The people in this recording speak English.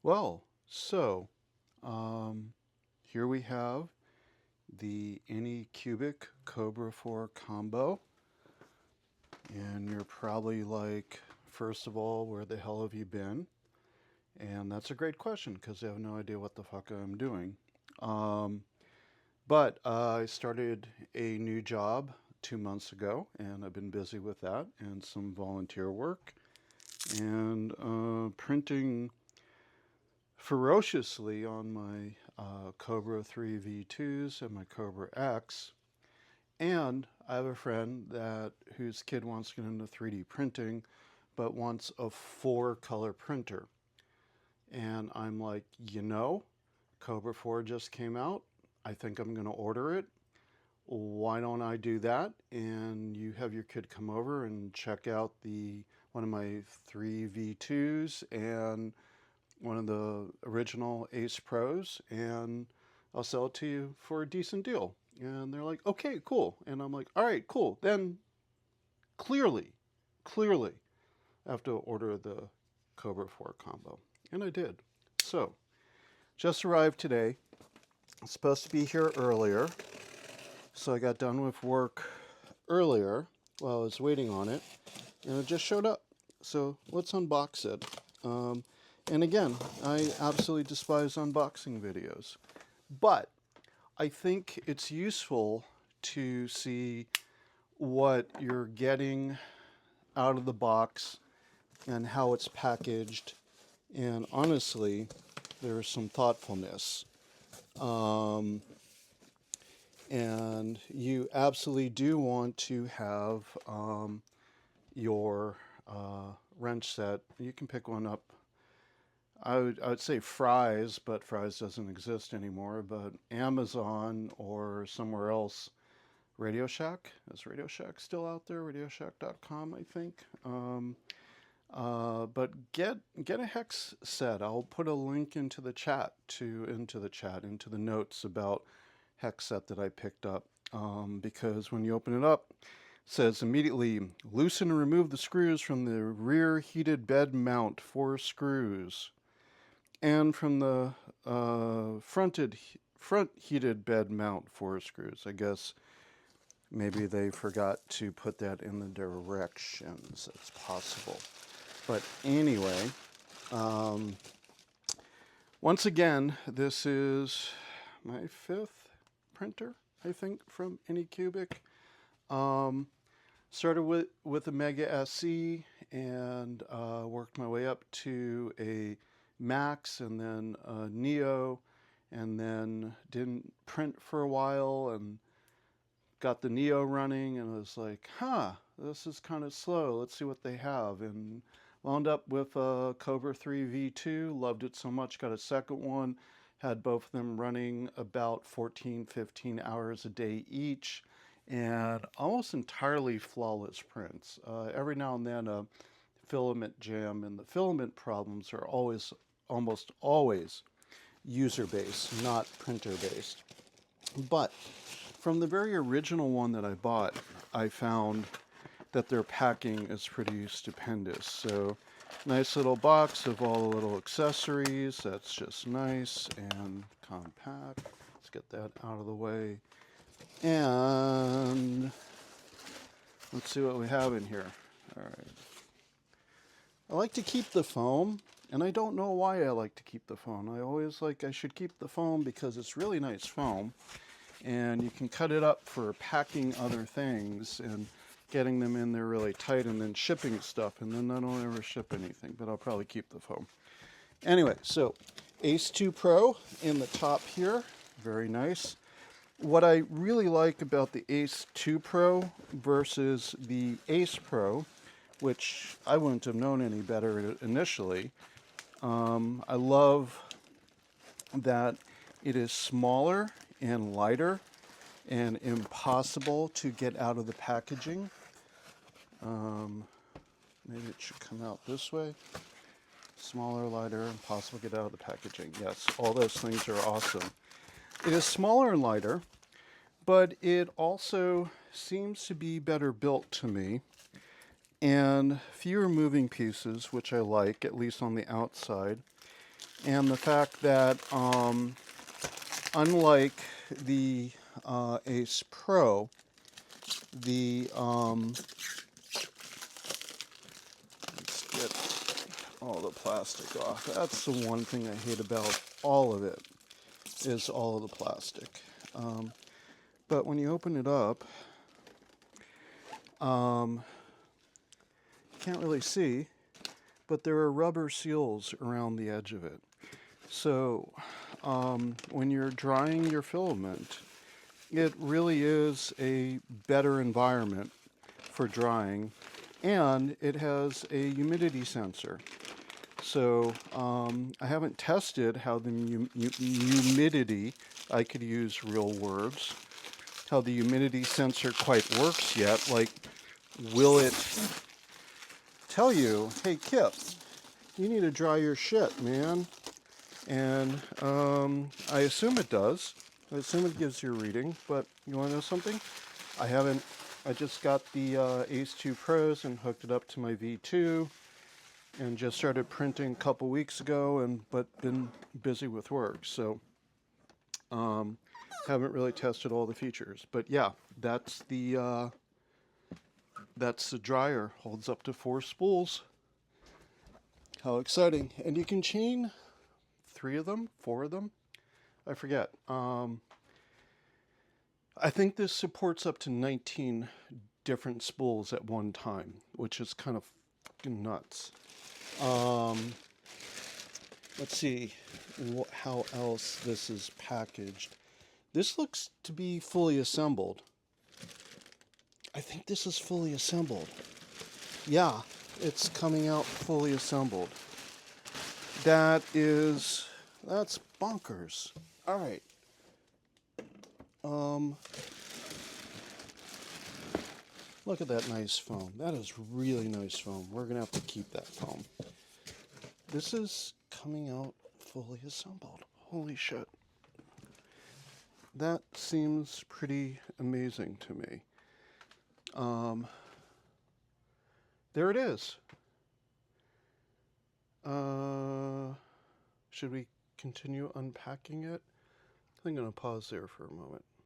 Well, so here we have the Anycubic Kobra 4 combo. And you're probably like, first of all, where the hell have you been? And that's a great question because I have no idea what the fuck I'm doing. Um, but I started a new job 2 months ago, and I've been busy with that and some volunteer work and printing ferociously on my Kobra 3 V2s and my Kobra X. And I have a friend whose kid wants to get into 3D printing, but wants a 4-color printer. And I'm like, Kobra 4 just came out. I think I'm going to order it. Why don't I do that? And you have your kid come over and check out one of my 3 V2s and one of the original Ace Pros, and I'll sell it to you for a decent deal. And they're like, okay, cool. And I'm like, all right, cool. Then clearly, I have to order the Kobra 4 combo. And I did. So, just arrived today. I'm supposed to be here earlier. So I got done with work earlier while I was waiting on it. And it just showed up. So let's unbox it. And again, I absolutely despise unboxing videos. But I think it's useful to see what you're getting out of the box and how it's packaged. And honestly, there's some thoughtfulness. And you absolutely do want to have your wrench set. You can pick one up. I would say Fry's, but Fry's doesn't exist anymore. But Amazon or somewhere else, Radio Shack. Is Radio Shack still out there? RadioShack.com, I think. But get a hex set. I'll put a link into the notes about hex set that I picked up. Because when you open it up, it says immediately loosen and remove the screws from the rear heated bed mount, 4 screws. And from the front heated bed mount, 4 screws. I guess maybe they forgot to put that in the directions. It's possible. But anyway, once again, this is my 5th printer, I think, from Anycubic. Started with a Mega SE and worked my way up to a Max and then a Neo, and then didn't print for a while and got the Neo running and was like, this is kind of slow. Let's see what they have. And wound up with a Kobra 3 V2. Loved it so much. Got a second one. Had both of them running about 14, 15 hours a day each. And almost entirely flawless prints. Every now and then a filament jam, and the filament problems are almost always user-based, not printer-based. But from the very original one that I bought, I found that their packing is pretty stupendous. So nice little box of all the little accessories. That's just nice and compact. Let's get that out of the way. And let's see what we have in here. All right. I like to keep the foam, and I don't know why I like to keep the foam. I always I should keep the foam because it's really nice foam, and you can cut it up for packing other things and getting them in there really tight and then shipping stuff, and then I don't ever ship anything, but I'll probably keep the foam. Anyway, so Ace 2 Pro in the top here, very nice. What I really like about the Ace 2 Pro versus the Ace Pro, which I wouldn't have known any better initially, I love that it is smaller and lighter and impossible to get out of the packaging. Maybe it should come out this way. Smaller, lighter, impossible to get out of the packaging. Yes, all those things are awesome. It is smaller and lighter, but it also seems to be better built to me, and fewer moving pieces, which I like, at least on the outside. and the fact that unlike the Ace Pro, the let's get all the plastic off. That's the one thing I hate about all of it, is all of the plastic. But when you open it up, you can't really see, but there are rubber seals around the edge of it. So when you're drying your filament, it really is a better environment for drying, and it has a humidity sensor. So I haven't tested how the humidity, I could use real words, how the humidity sensor quite works yet. Like, will it tell you, hey Kip, you need to dry your shit, man? And I assume it does. I assume it gives you a reading, but you want to know something? I just got the Ace 2 Pros and hooked it up to my V2 and just started printing a couple weeks ago, but been busy with work, so haven't really tested all the features. But yeah, that's the dryer. Holds up to 4 spools. How exciting. And you can chain 3 of them, 4 of them, I forget. I think this supports up to 19 different spools at one time, which is kind of fucking nuts. Let's see how else this is packaged. This looks to be fully assembled. I think this is fully assembled. Yeah, it's coming out fully assembled. That's bonkers. All right. Look at that nice foam. That is really nice foam. We're gonna have to keep that foam. This is coming out fully assembled. Holy shit. That seems pretty amazing to me. There it is. Should we continue unpacking it? I think I'm going to pause there for a moment.